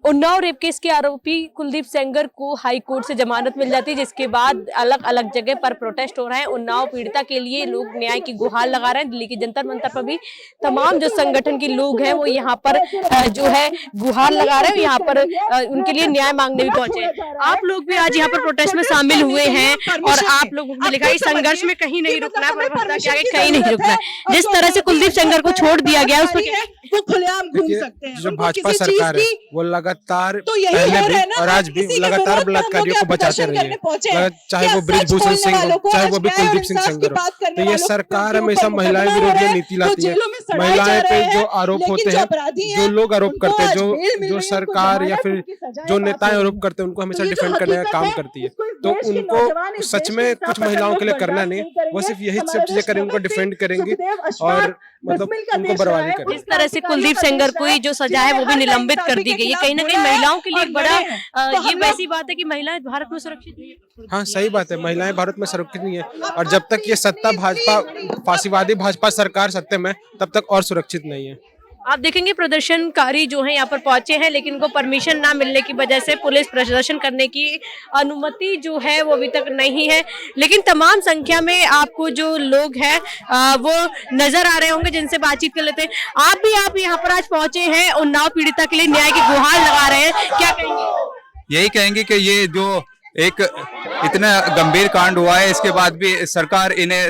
Unnao rape case के आरोपी कुलदीप सेंगर को हाई कोर्ट से जमानत मिल जाती है, जिसके बाद अलग अलग जगह पर प्रोटेस्ट हो रहे हैं। उन्नाव पीड़िता के लिए लोग न्याय की गुहार लगा रहे हैं। दिल्ली के जंतर मंतर पर भी तमाम जो संगठन के लोग हैं वो यहाँ पर जो है गुहार लगा रहे हैं, यहाँ पर उनके लिए न्याय मांगने भी पहुंचे हैं। आप लोग भी आज यहाँ पर प्रोटेस्ट में शामिल हुए हैं और आप लोगों ने लिखा है संघर्ष में कहीं नहीं रुकना है, कहीं नहीं रुकना है। जिस तरह से कुलदीप सेंगर को छोड़ दिया गया उस पर वो खुलेआम घूम सकते हैं। जो भाजपा सरकार है वो लगातार पहले भी और आज भी लगातार बलात्कारियों को बचाते रही है, चाहे वो ब्रिजभूषण सिंह हो, चाहे वो भी कुलदीप सिंह सेंगर हो। तो ये सरकार हमेशा महिलाएं विरोधी नीति लाती है। महिलाएं पे जो आरोप होते हैं, जो लोग आरोप करते हैं, जो सरकार या फिर जो नेताएं आरोप करते हैं, उनको हमेशा डिफेंड करने का काम करती है। तो उनको सच में कुछ महिलाओं के लिए करना नहीं, वो सिर्फ यही सब चीजें करेंगे, उनको डिफेंड करेंगे और मतलब उनको बर्बादी करेंगे। इस तरह से कुलदीप सेंगर को जो सजा है वो भी निलंबित कर दी गई है। कहीं ना कहीं महिलाओं के लिए बड़ा ये वैसी बात है कि महिलाएं भारत में सुरक्षित नहीं है। हाँ सही बात है, महिलाएं भारत में सुरक्षित नहीं है और जब तक ये सत्ता भाजपा फांसीवादी भाजपा सरकार सत्ता में, तब तक और सुरक्षित नहीं है। आप देखेंगे प्रदर्शनकारी जो हैं यहाँ पर पहुंचे हैं, लेकिन उनको परमिशन ना मिलने की वजह से पुलिस प्रदर्शन करने की अनुमति जो है वो अभी तक नहीं है। लेकिन तमाम संख्या में आपको जो लोग हैं वो नजर आ रहे होंगे, जिनसे बातचीत कर लेते हैं। आप यहाँ पर आज पहुंचे हैं, उन्नाव पीड़िता के लिए न्याय की गुहार लगा रहे हैं, क्या कहेंगे? यही कहेंगे कि ये जो एक इतना गंभीर कांड हुआ है, इसके बाद भी सरकार इन्हें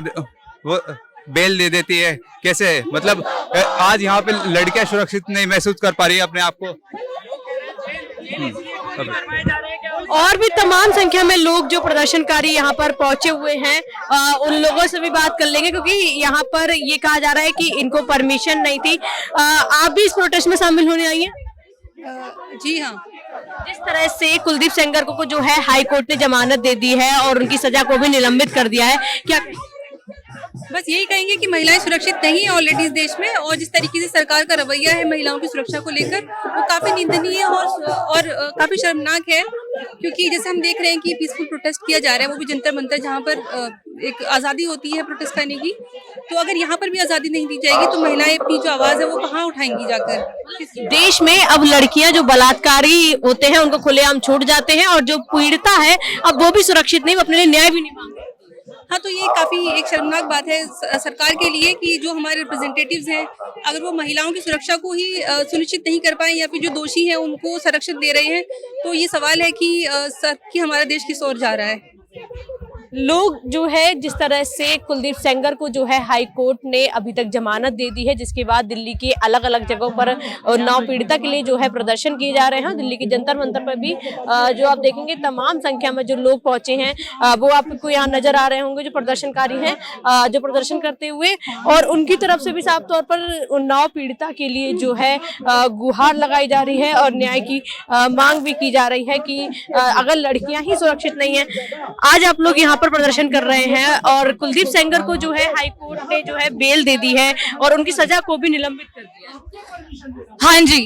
वो बेल दे देती है। कैसे मतलब आज यहाँ पे लड़कियां सुरक्षित नहीं महसूस कर पा रही है अपने आप को। और भी तमाम संख्या में लोग जो प्रदर्शनकारी यहाँ पर पहुंचे हुए हैं, उन लोगों से भी बात कर लेंगे, क्योंकि यहाँ पर ये कहा जा रहा है कि इनको परमिशन नहीं थी। आप भी इस प्रोटेस्ट में शामिल होने आई हैं? जी हाँ। जिस तरह से कुलदीप सेंगर को जो है हाई कोर्ट ने जमानत दे दी है और उनकी सजा को भी निलंबित कर दिया है, क्या? बस यही कहेंगे कि महिलाएं सुरक्षित नहीं है ऑलरेडी इस देश में, और जिस तरीके से सरकार का रवैया है महिलाओं की सुरक्षा को लेकर वो काफी निंदनीय और काफी शर्मनाक है। क्योंकि जैसे हम देख रहे हैं कि पीसफुल प्रोटेस्ट किया जा रहा है, वो भी जंतर मंतर, जहाँ पर एक आज़ादी होती है प्रोटेस्ट करने की। तो अगर यहाँ पर भी आज़ादी नहीं दी जाएगी तो महिलाएं अपनी जो आवाज़ है वो कहाँ उठाएंगी जाकर? देश में अब लड़कियां जो बलात्कारी होते हैं उनको खुलेआम छोड़ जाते हैं, और जो पीड़िता है अब वो भी सुरक्षित नहीं, वो अपने लिए न्याय भी नहीं मांगते। हाँ, तो ये काफी एक शर्मनाक बात है सरकार के लिए कि जो हमारे रिप्रेजेंटेटिव्स हैं, अगर वो महिलाओं की सुरक्षा को ही सुनिश्चित नहीं कर पाए या फिर जो दोषी हैं उनको संरक्षण दे रहे हैं, तो ये सवाल है कि हमारा देश किस ओर जा रहा है। लोग जो है जिस तरह से कुलदीप सेंगर को जो है हाई कोर्ट ने अभी तक जमानत दे दी है, जिसके बाद दिल्ली के अलग अलग जगहों पर उन्नाव पीड़िता के लिए जो है प्रदर्शन किए जा रहे हैं। दिल्ली के जंतर मंतर पर भी जो आप देखेंगे तमाम संख्या में जो लोग पहुंचे हैं वो आपको यहाँ नजर आ रहे होंगे, जो प्रदर्शनकारी हैं जो प्रदर्शन करते हुए, और उनकी तरफ से भी साफ तौर पर उन्नाव पीड़िता के लिए जो है गुहार लगाई जा रही है और न्याय की मांग भी की जा रही है कि अगर लड़कियां ही सुरक्षित नहीं है। आज आप लोग यहाँ पर प्रदर्शन कर रहे हैं और कुलदीप सेंगर को जो है हाई कोर्ट ने जो है बेल दे दी है और उनकी सजा को भी निलंबित कर दिया। हाँ जी,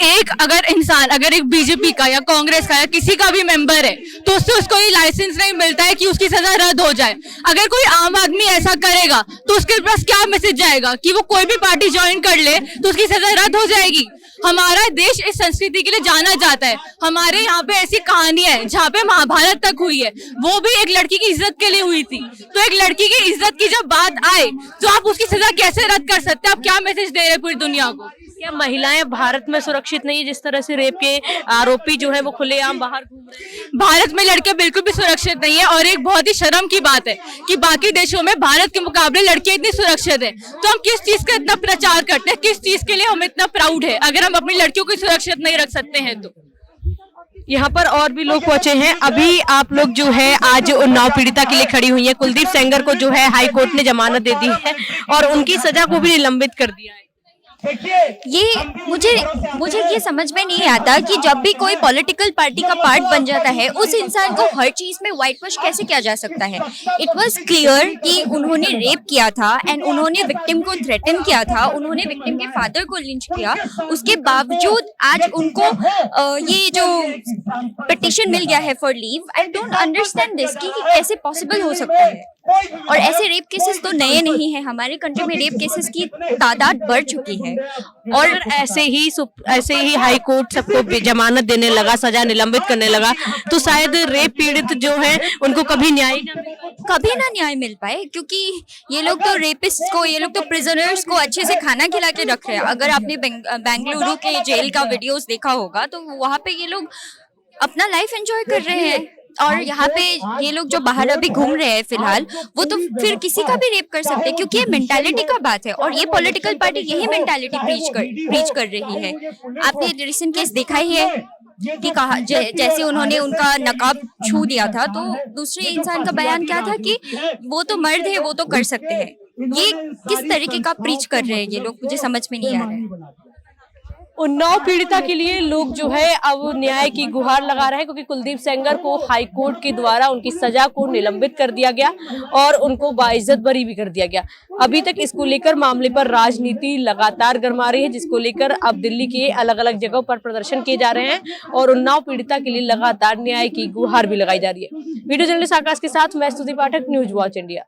एक अगर इंसान अगर एक बीजेपी का या कांग्रेस का या किसी का भी मेंबर है तो उससे उसको ये लाइसेंस नहीं मिलता है कि उसकी सजा रद्द हो जाए। अगर कोई आम आदमी ऐसा करेगा तो उसके पास क्या मैसेज जाएगा कि वो कोई भी पार्टी ज्वाइन कर ले तो उसकी सजा रद्द हो जाएगी। हमारा देश इस संस्कृति के लिए जाना जाता है। हमारे यहाँ पे ऐसी कहानियां है जहाँ पे महाभारत तक हुई है, वो भी एक लड़की की इज्जत के लिए हुई थी। तो एक लड़की की इज्जत की जब बात आए तो आप उसकी सजा कैसे रद्द कर सकते हैं? आप क्या मैसेज दे रहे हैं पूरी दुनिया को? क्या महिलाएं भारत में सुरक्षित नहीं है? जिस तरह से रेप के आरोपी जो है वो खुलेआम बाहर घूम रहे हैं। भारत में लड़के बिल्कुल भी सुरक्षित नहीं है, और एक बहुत ही शर्म की बात है कि बाकी देशों में भारत के मुकाबले लड़कियां इतनी सुरक्षित है। तो हम किस चीज का इतना प्रचार करते हैं, किस चीज के लिए हम इतना प्राउड है अगर हम अपनी लड़कियों को सुरक्षित नहीं रख सकते हैं? तो यहाँ पर और भी लोग पहुंचे हैं। अभी आप लोग जो है आज उन्नाव पीड़िता के लिए खड़ी हुई है। कुलदीप सेंगर को जो है हाई कोर्ट ने जमानत दे दी है और उनकी सजा को भी निलंबित कर दिया है। ये मुझे ये समझ में नहीं आता कि जब भी कोई पॉलिटिकल पार्टी का पार्ट बन जाता है उस इंसान को हर चीज में व्हाइट वॉश कैसे किया जा सकता है। इट वाज क्लियर कि उन्होंने रेप किया था एंड उन्होंने विक्टिम को थ्रेटन किया था, उन्होंने विक्टिम के फादर को लिंच किया। उसके बावजूद आज उनको ये जो पिटिशन मिल गया है for leave, I don't understand this कि कैसे पॉसिबल हो सकता है। और ऐसे रेप केसेस तो नए नहीं है, हमारे कंट्री में रेप केसेस की तादाद बढ़ चुकी है। है। और ऐसे ही हाई कोर्ट सबको जमानत देने लगा, सजा निलंबित करने लगा, तो शायद रेप पीड़ित जो है उनको कभी कभी ना न्याय मिल पाए, क्योंकि ये लोग तो रेपिस्ट को, ये लोग तो प्रिजनर्स को अच्छे से खाना खिला के रख रहे हैं। अगर आपने बेंगलुरु के जेल का वीडियोस देखा होगा तो वहाँ पे ये लोग अपना लाइफ एंजॉय कर रहे हैं, और यहाँ पे ये लोग जो बाहर अभी घूम रहे हैं फिलहाल, वो तो फिर किसी का भी रेप कर सकते हैं, क्योंकि ये मेंटालिटी का बात है, और ये पॉलिटिकल पार्टी यही मेंटालिटी प्रीच कर रही है। आपने रिसेंट केस देखा ही है कि कहा जैसे उन्होंने उनका नकाब छू दिया था, तो दूसरे इंसान का बयान क्या था कि वो तो मर्द है, वो तो कर सकते हैं। ये किस तरीके का प्रीच कर रहे हैं ये लोग, मुझे समझ में नहीं आ रहा है। उन्नाव पीड़िता के लिए लोग जो है अब न्याय की गुहार लगा रहे हैं, क्योंकि कुलदीप सेंगर को हाई कोर्ट के द्वारा उनकी सजा को निलंबित कर दिया गया और उनको बाइज्जत बरी भी कर दिया गया। अभी तक इसको लेकर मामले पर राजनीति लगातार गरमा रही है, जिसको लेकर अब दिल्ली के अलग अलग जगहों पर प्रदर्शन किए जा रहे हैं और उन्नाव पीड़िता के लिए लगातार न्याय की गुहार भी लगाई जा रही है। वीडियो जर्नलिस्ट आकाश के साथ मैं स्तुति पाठक, न्यूज वॉच इंडिया।